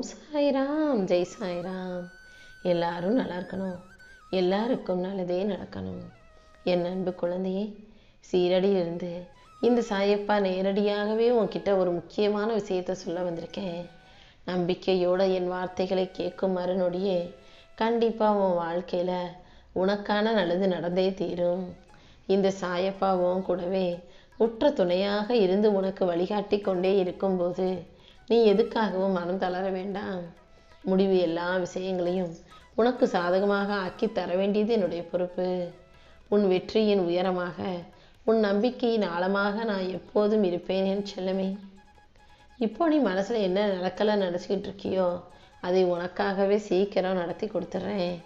ஓம் சாய்ராம், ஜெய் சாய்ராம். எல்லாரும் நல்லா இருக்கணும், எல்லாருக்கும் நல்லதே நடக்கணும். என் அன்பு குழந்தையே, சீரடியிலிருந்து இந்த சாயப்பா நேரடியாகவே உன்கிட்ட ஒரு முக்கியமான விஷயத்த சொல்ல வந்திருக்கேன். நம்பிக்கையோட என் வார்த்தைகளை கேட்கும் மறுநொடியே கண்டிப்பாக உன் வாழ்க்கையில் உனக்கான நல்லது நடந்தே தீரும். இந்த சாயப்பா உன் கூடவே உற்ற துணையாக இருந்து உனக்கு வழிகாட்டி கொண்டே இருக்கும்போது நீ எதுக்காகவும் மனம் தளர வேண்டாம். முடிவு எல்லா விஷயங்களையும் உனக்கு சாதகமாக ஆக்கி தர வேண்டியது என்னுடைய பொறுப்பு. உன் வெற்றியின் உயரமாக, உன் நம்பிக்கையின் ஆழமாக நான் எப்போதும் இருப்பேன் என் செல்லமே. இப்போ நீ மனசில் என்ன நடக்கலாம் நினச்சிக்கிட்டு இருக்கியோ அதை உனக்காகவே சீக்கிரம் நடத்தி கொடுத்துட்றேன்.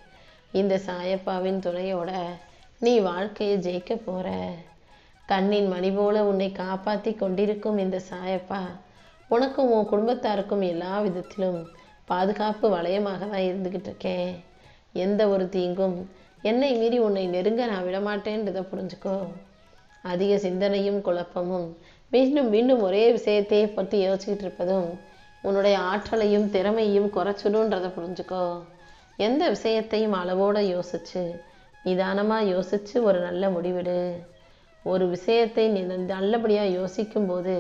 இந்த சாயப்பாவின் துணையோட நீ வாழ்க்கையை ஜெயிக்க போகிற. கண்ணின் மணி போல உன்னை காப்பாற்றி கொண்டிருக்கும் இந்த சாயப்பா உனக்கும் உன் குடும்பத்தாருக்கும் எல்லா விதத்திலும் பாதுகாப்பு வளையமாக தான் இருந்துக்கிட்டு இருக்கேன். எந்த ஒரு தீங்கும் என்னை மீறி உன்னை நெருங்க நான் விடமாட்டேன்றதை புரிஞ்சுக்கோ. அதிக சிந்தனையும் குழப்பமும் மீண்டும் மீண்டும் ஒரே விஷயத்தை பற்றி யோசிச்சுக்கிட்டு இருப்பதும் உன்னுடைய ஆற்றலையும் திறமையும் குறைச்சிடுன்றதை புரிஞ்சுக்கோ. எந்த விஷயத்தையும் அளவோடு யோசிச்சு நிதானமாக யோசித்து ஒரு நல்ல முடிவெடு. ஒரு விஷயத்தை நீ நல்லபடியாக யோசிக்கும்போது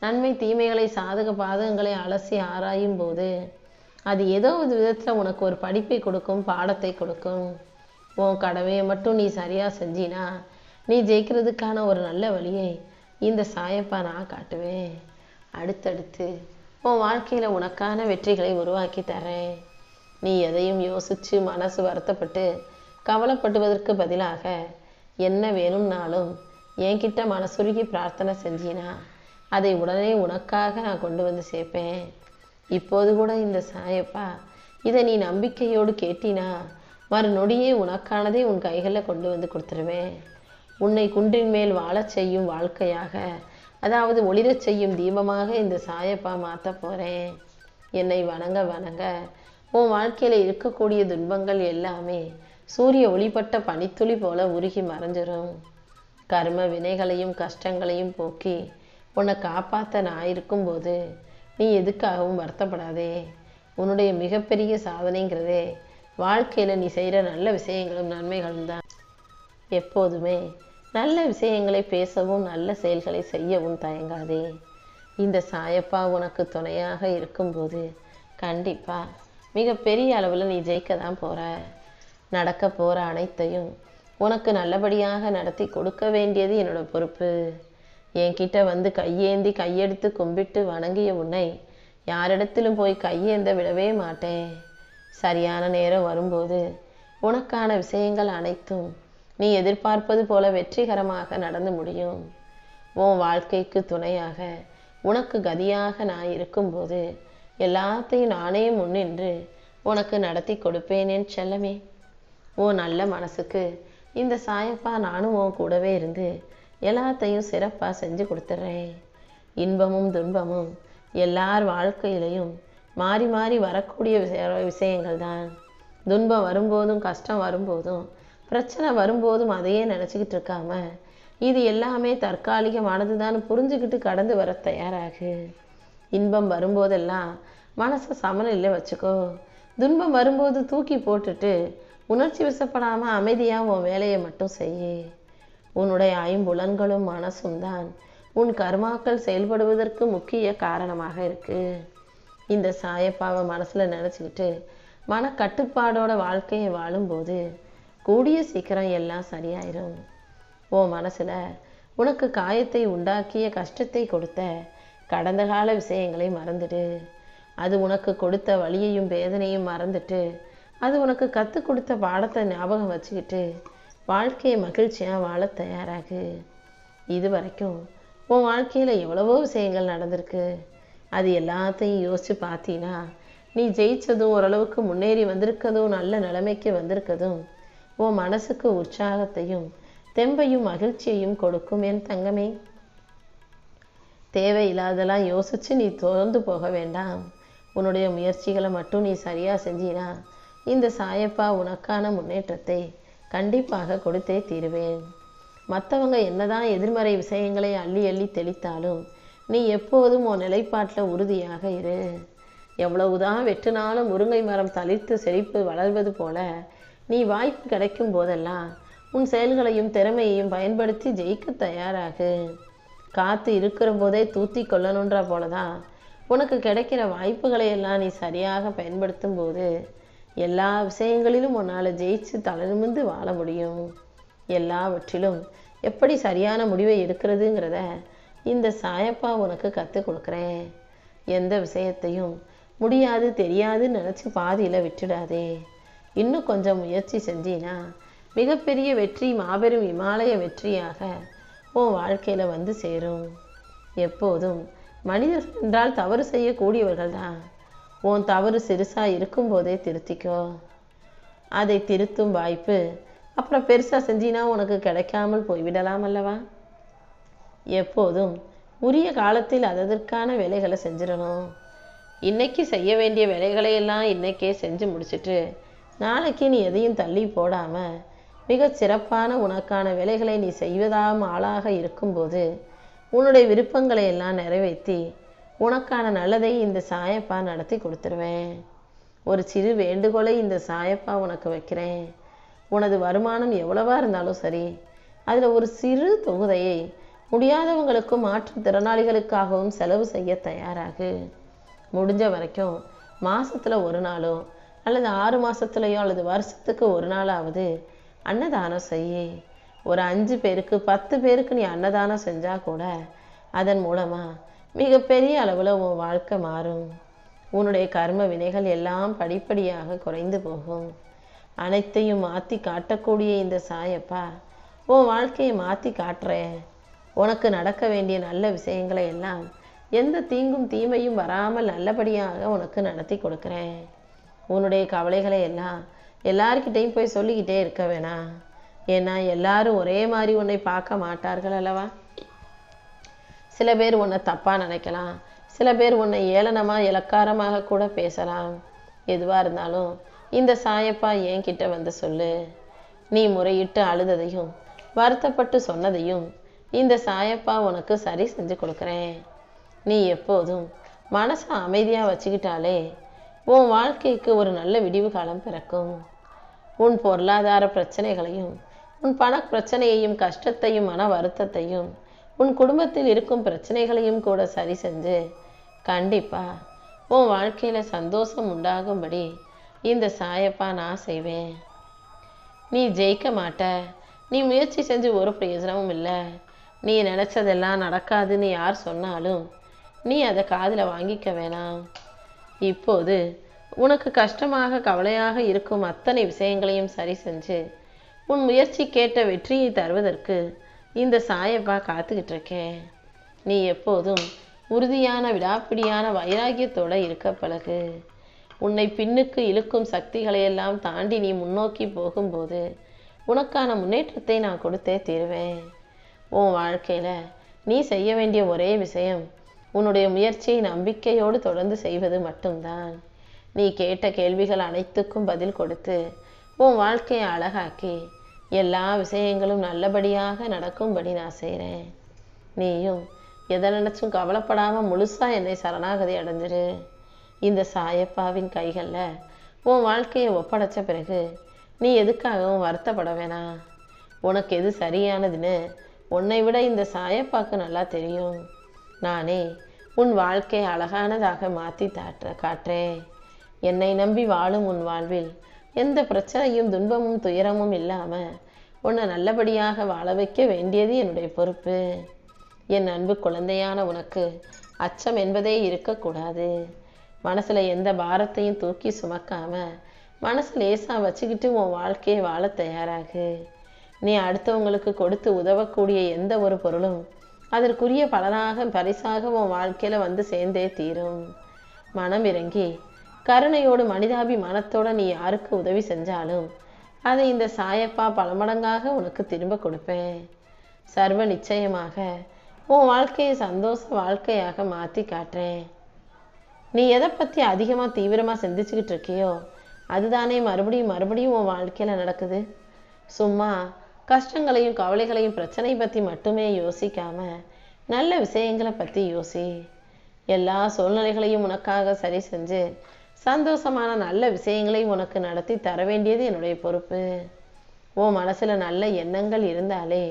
நன்மை தீமைகளை சாதக பாதகங்களை அலசி ஆராயும் போது அது ஏதோ ஒரு விதத்தில் உனக்கு ஒரு படிப்பை கொடுக்கும், பாடத்தை கொடுக்கும். உன் கடமையை மட்டும் நீ சரியாக செஞ்சினா நீ ஜெயிக்கிறதுக்கான ஒரு நல்ல வழியை இந்த சாயப்பா நான் காட்டுவேன். அடுத்தடுத்து உன் வாழ்க்கையில் உனக்கான வெற்றிகளை உருவாக்கி தரேன். நீ எதையும் யோசித்து மனசு வருத்தப்பட்டு கவலைப்படுவதற்கு பதிலாக என்ன வேணும்னாலும் என்கிட்ட மனசுருகி பிரார்த்தனை செஞ்சினா அதை உடனே உனக்காக நான் கொண்டு வந்து சேர்ப்பேன். இப்போது கூட இந்த சாயப்பா இதை நீ நம்பிக்கையோடு கேட்டினா மறுநொடியே உனக்கானதை உன் கைகளில் கொண்டு வந்து கொடுத்துருவேன். உன்னை குன்றின் மேல் வாழச் செய்யும் வாழ்க்கையாக, அதாவது ஒளிரச் செய்யும் தீபமாக இந்த சாயப்பா மாற்ற போகிறேன். என்னை வணங்க வணங்க உன் வாழ்க்கையில் இருக்கக்கூடிய துன்பங்கள் எல்லாமே சூரிய ஒளிப்பட்ட பனித்துளி போல உருகி மறைஞ்சிரும். கர்ம வினைகளையும் கஷ்டங்களையும் போக்கி உன்னை காப்பாற்ற நான் இருக்கும்போது நீ எதுக்காகவும் வருத்தப்படாதே. உன்னுடைய மிகப்பெரிய சாதனைங்கிறதே வாழ்க்கையில் நீ செய்கிற நல்ல விஷயங்களும் நன்மைகளும் தான். எப்போதுமே நல்ல விஷயங்களை பேசவும் நல்ல செயல்களை செய்யவும் தயங்காதே. இந்த சாயப்பா உனக்கு துணையாக இருக்கும்போது கண்டிப்பாக மிகப்பெரிய அளவில் நீ ஜெயிக்க தான் போகிற. நடக்க போகிற அனைத்தையும் உனக்கு நல்லபடியாக நடத்தி கொடுக்க வேண்டியது என்னோட பொறுப்பு. என்கிட்ட வந்து கையேந்தி கையெடுத்து கும்பிட்டு வணங்கிய உன்னை யாரிடத்திலும் போய் கையேந்த விடவே மாட்டேன். சரியான நேரம் வரும்போது உனக்கான விஷயங்கள் அனைத்தும் நீ எதிர்பார்ப்பது போல வெற்றிகரமாக நடந்து முடியும். உன் வாழ்க்கைக்கு துணையாக உனக்கு கதியாக நான் இருக்கும்போது எல்லாத்தையும் நானே முன்னின்று உனக்கு நடத்தி கொடுப்பேன் என் செல்லமே. உன் நல்ல மனசுக்கு இந்த சாயப்பா நானும் உன் கூடவே இருந்து எல்லாத்தையும் சிறப்பாக செஞ்சு கொடுத்துட்றேன். இன்பமும் துன்பமும் எல்லார் வாழ்க்கையிலையும் மாறி மாறி வரக்கூடிய விஷயங்கள் தான். துன்பம் வரும்போதும் கஷ்டம் வரும்போதும் பிரச்சனை வரும்போதும் அதையே நினச்சிக்கிட்டு இருக்காம இது எல்லாமே தற்காலிகமானது தான் புரிஞ்சுக்கிட்டு கடந்து வர தயாராகு. இன்பம் வரும்போதெல்லாம் மனசை சமநிலையில் வச்சுக்கோ. துன்பம் வரும்போது தூக்கி போட்டுட்டு உணர்ச்சி வசப்படாமல் அமைதியாக உன் வேலையை மட்டும் செய்யு. உன்னுடைய ஐம்புலன்களும் மனசும் தான் உன் கர்மாக்கள் செயல்படுவதற்கு முக்கிய காரணமாக இருக்கு. இந்த சாயப்பாவை மனசில் நினச்சிக்கிட்டு மனக்கட்டுப்பாடோட வாழ்க்கையை வாழும்போது கூடிய சீக்கிரம் எல்லாம் சரியாயிரும். உன் மனசில் உனக்கு காயத்தை உண்டாக்கிய கஷ்டத்தை கொடுத்த கடந்த கால விஷயங்களை மறந்துடு. அது உனக்கு கொடுத்த வலியையும் வேதனையும் மறந்துட்டு அது உனக்கு கற்றுக் கொடுத்த பாடத்தை ஞாபகம் வச்சுக்கிட்டு வாழ்க்கையை மகிழ்ச்சியாக வாழ தயாராகு. இது வரைக்கும் உன் வாழ்க்கையில் எவ்வளவோ விஷயங்கள் நடந்திருக்கு. அது எல்லாத்தையும் யோசித்து பார்த்தீங்கன்னா நீ ஜெயித்ததும் ஓரளவுக்கு முன்னேறி வந்திருக்கதும் நல்ல நிலைமைக்கு வந்திருக்கதும் உன் மனசுக்கு உற்சாகத்தையும் தெம்பையும் மகிழ்ச்சியையும் கொடுக்கும் என் தங்கமே. தேவையில்லாதெல்லாம் யோசித்து நீ தோர்ந்து போக வேண்டாம். உன்னுடைய முயற்சிகளை மட்டும் நீ சரியாக செஞ்சினா இந்த சாயப்பா உனக்கான முன்னேற்றத்தை கண்டிப்பாக கொடுத்தே தீருவேன். மற்றவங்க என்னதான் எதிர்மறை விஷயங்களை அள்ளி அள்ளி தெளித்தாலும் நீ எப்போதும் உன் நிலைப்பாட்டில் உறுதியாக இரு. எவ்வளவுதான் வெட்டினாலும் முருங்கை மரம் தளிர்த்து செழிப்பு வளர்வது போல நீ வாய்ப்பு கிடைக்கும் போதெல்லாம் உன் செயல்களையும் திறமையையும் பயன்படுத்தி ஜெயிக்க தயாராகு. காத்து இருக்கிற போதே தூத்தி கொள்ளணுன்ற போலதான் உனக்கு கிடைக்கிற வாய்ப்புகளை எல்லாம் நீ சரியாக பயன்படுத்தும் போது எல்லா விஷயங்களிலும் உன்னால் ஜெயிச்சு தளர்ந்து வாழ முடியும். எல்லாவற்றிலும் எப்படி சரியான முடிவை எடுக்கிறதுங்கிறத இந்த சாயப்பா உனக்கு கற்றுக் கொடுக்குறேன். எந்த விஷயத்தையும் முடியாது தெரியாதுன்னு நினச்சி பாதியில் விட்டுடாதே. இன்னும் கொஞ்சம் முயற்சி செஞ்சினா மிகப்பெரிய வெற்றி, மாபெரும் இமாலய வெற்றியாக உன் வாழ்க்கையில் வந்து சேரும். எப்போதும் மனிதர்கள் என்றால் தவறு செய்யக்கூடியவர்கள் தான். உன் தவறு சிறுசாக இருக்கும்போதே திருத்திக்கோ. அதை திருத்தும் வாய்ப்பு அப்புறம் பெருசாக செஞ்சினா உனக்கு கிடைக்காமல் போய்விடலாம் அல்லவா? எப்போதும் உரிய காலத்தில் அதற்கான வேலைகளை செஞ்சிடணும். இன்னைக்கு செய்ய வேண்டிய வேலைகளை எல்லாம் இன்னைக்கே செஞ்சு முடிச்சுட்டு நாளைக்கு நீ எதையும் தள்ளி போடாமல் மிக சிறப்பான உனக்கான வேலைகளை நீ செய்வதாம் ஆளாக இருக்கும்போது உன்னுடைய விருப்பங்களை எல்லாம் நிறைவேற்றி உனக்கான நல்லதை இந்த சாயப்பா நடத்தி கொடுத்துருவேன். ஒரு சிறு வேண்டுகோளை இந்த சாயப்பா உனக்கு வைக்கிறேன். உனது வருமானம் எவ்வளவா இருந்தாலும் சரி, அதில் ஒரு சிறு தொகுதியை முடியாதவங்களுக்கும் மாற்றுத்திறனாளிகளுக்காகவும் செலவு செய்ய தயாராகு. முடிஞ்ச வரைக்கும் மாசத்துல ஒரு நாளோ அல்லது 6 மாசத்துலையோ அல்லது வருஷத்துக்கு ஒரு நாளாவது அன்னதானம் செய்ய. ஒரு 5 பேருக்கு 10 பேருக்கு நீ அன்னதானம் செஞ்சா கூட அதன் மூலமா மிகப்பெரிய அளவில் உன் வாழ்க்கை மாறும். உன்னுடைய கர்ம வினைகள் எல்லாம் படிப்படியாக குறைந்து போகும். அனைத்தையும் மாற்றி காட்டக்கூடிய இந்த சாயப்பா உன் வாழ்க்கையை மாற்றி காட்டுறேன். உனக்கு நடக்க வேண்டிய நல்ல விஷயங்களை எல்லாம் எந்த தீங்கும் தீமையும் வராமல் நல்லபடியாக உனக்கு நடத்தி கொடுக்குறேன். உன்னுடைய கவலைகளை எல்லாம் எல்லார்கிட்டையும் போய் சொல்லிக்கிட்டே இருக்க வேணாம். ஏன்னா எல்லாரும் ஒரே மாதிரி உன்னை பார்க்க மாட்டார்கள் அல்லவா? சில பேர் உன்னை தப்பாக நினைக்கலாம், சில பேர் உன்னை ஏளனமாக இலக்காரமாக கூட பேசலாம். எதுவாக இருந்தாலும் இந்த சாயப்பா என்கிட்ட வந்து சொல்லு. நீ முறையிட்டு அழுததையும் வருத்தப்பட்டு சொன்னதையும் இந்த சாயப்பா உனக்கு சரி செஞ்சு கொடுக்குறேன். நீ எப்போதும் மனசை அமைதியாக வச்சுக்கிட்டாலே உன் வாழ்க்கைக்கு ஒரு நல்ல விடிவு காலம் பிறக்கும். உன் பொருளாதார பிரச்சனைகளையும் உன் பண பிரச்சனையையும் கஷ்டத்தையும் மன வருத்தத்தையும் உன் குடும்பத்தில் இருக்கும் பிரச்சனைகளையும் கூட சரி செஞ்சு கண்டிப்பா உன் வாழ்க்கையில் சந்தோஷம் உண்டாகும்படி இந்த சாயப்பா நான் செய்வேன். நீ ஜெயிக்க மாட்ட, நீ முயற்சி செஞ்சு ஒரு பிரயோஜனமும் இல்லை, நீ நினச்சதெல்லாம் நடக்காதுன்னு யார் சொன்னாலும் நீ அதை காதில் வாங்கிக்க வேணாம். இப்போது உனக்கு கஷ்டமாக கவலையாக இருக்கும் அத்தனை விஷயங்களையும் சரி செஞ்சு உன் முயற்சி கேட்ட வெற்றியை தருவதற்கு இந்த சாயப்பா காத்துக்கிட்டு இருக்கேன். நீ எப்போதும் உறுதியான விடாப்பிடியான வைராகியத்தோடு இருக்க பழகு. உன்னை பின்னுக்கு இழுக்கும் சக்திகளையெல்லாம் தாண்டி நீ முன்னோக்கி போகும்போது உனக்கான முன்னேற்றத்தை நான் கொடுத்தே தீருவேன். உன் வாழ்க்கையில் நீ செய்ய வேண்டிய ஒரே விஷயம் உன்னுடைய முயற்சியை நம்பிக்கையோடு தொடர்ந்து செய்வது மட்டும்தான். நீ கேட்ட கேள்விகள் அனைத்துக்கும் பதில் கொடுத்து உன் வாழ்க்கையை அழகாக்கி எல்லா விஷயங்களும் நல்லபடியாக நடக்கும்படி நான் செய்கிறேன். நீயும் எதை நினச்சும் கவலைப்படாமல் முழுசாக என்னை சரணாகதி அடைஞ்சிரு. இந்த சாயப்பாவின் கைகளில் உன் வாழ்க்கையை ஒப்படைச்ச பிறகு நீ எதுக்காகவும் வருத்தப்பட வேணாம். உனக்கு எது சரியானதுன்னு உன்னை விட இந்த சாயப்பாக்கு நல்லா தெரியும். நானே உன் வாழ்க்கையை அழகானதாக மாற்றி காட்டுறேன். என்னை நம்பி வாழும் உன் வாழ்வில் எந்த பிரச்சனையும் துன்பமும் துயரமும் இல்லாமல் உன்னை நல்லபடியாக வாழ வைக்க வேண்டியது என்னுடைய பொறுப்பு. என் அன்பு குழந்தையான உனக்கு அச்சம் என்பதே இருக்கக்கூடாது. மனசில் எந்த பாரத்தையும் தூக்கி சுமக்காம மனசு லேசாக வச்சுக்கிட்டு உன் வாழ்க்கையை வாழ தயாராகு. நீ அடுத்தவங்களுக்கு கொடுத்து உதவக்கூடிய எந்த ஒரு பொருளும் அதற்குரிய பலனாக பரிசாக உன் வாழ்க்கையில் வந்து சேர்ந்தே தீரும். மனம் இறங்கி கருணையோடு மனிதாபிமானத்தோடு நீ யாருக்கு உதவி செஞ்சாலும் அதை இந்த சாயப்பா பல மடங்காக உனக்கு திரும்ப கொடுப்பேன். சர்வ நிச்சயமாக உன் வாழ்க்கையை சந்தோஷ வாழ்க்கையாக மாற்றி காட்டுறேன். நீ எதை பற்றி அதிகமாக தீவிரமாக சிந்திச்சுக்கிட்டு இருக்கியோ அதுதானே மறுபடியும் மறுபடியும் உன் வாழ்க்கையில் நடக்குது. சும்மா கஷ்டங்களையும் கவலைகளையும் பிரச்சனை பற்றி மட்டுமே யோசிக்காம நல்ல விஷயங்களை பற்றி யோசி. எல்லா சூழ்நிலைகளையும் உனக்காக சரி செஞ்சு சந்தோஷமான நல்ல விஷயங்களையும் உனக்கு நடத்தி தர வேண்டியது என்னுடைய பொறுப்பு. உன் மனசுல நல்ல எண்ணங்கள் இருந்தாலே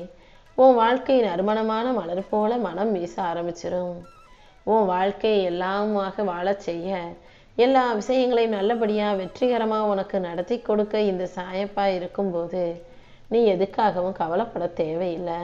உன் வாழ்க்கை நறுமணமான மலர் போல மனம் வீச ஆரம்பிச்சிடும். உன் வாழ்க்கையை எல்லாமாக வாழச் செய்ய எல்லா விஷயங்களையும் நல்லபடியாக வெற்றிகரமாக உனக்கு நடத்தி கொடுக்க இந்த சாயப்பா இருக்கும்போது நீ எதுக்காகவும் கவலைப்பட தேவையில்லை.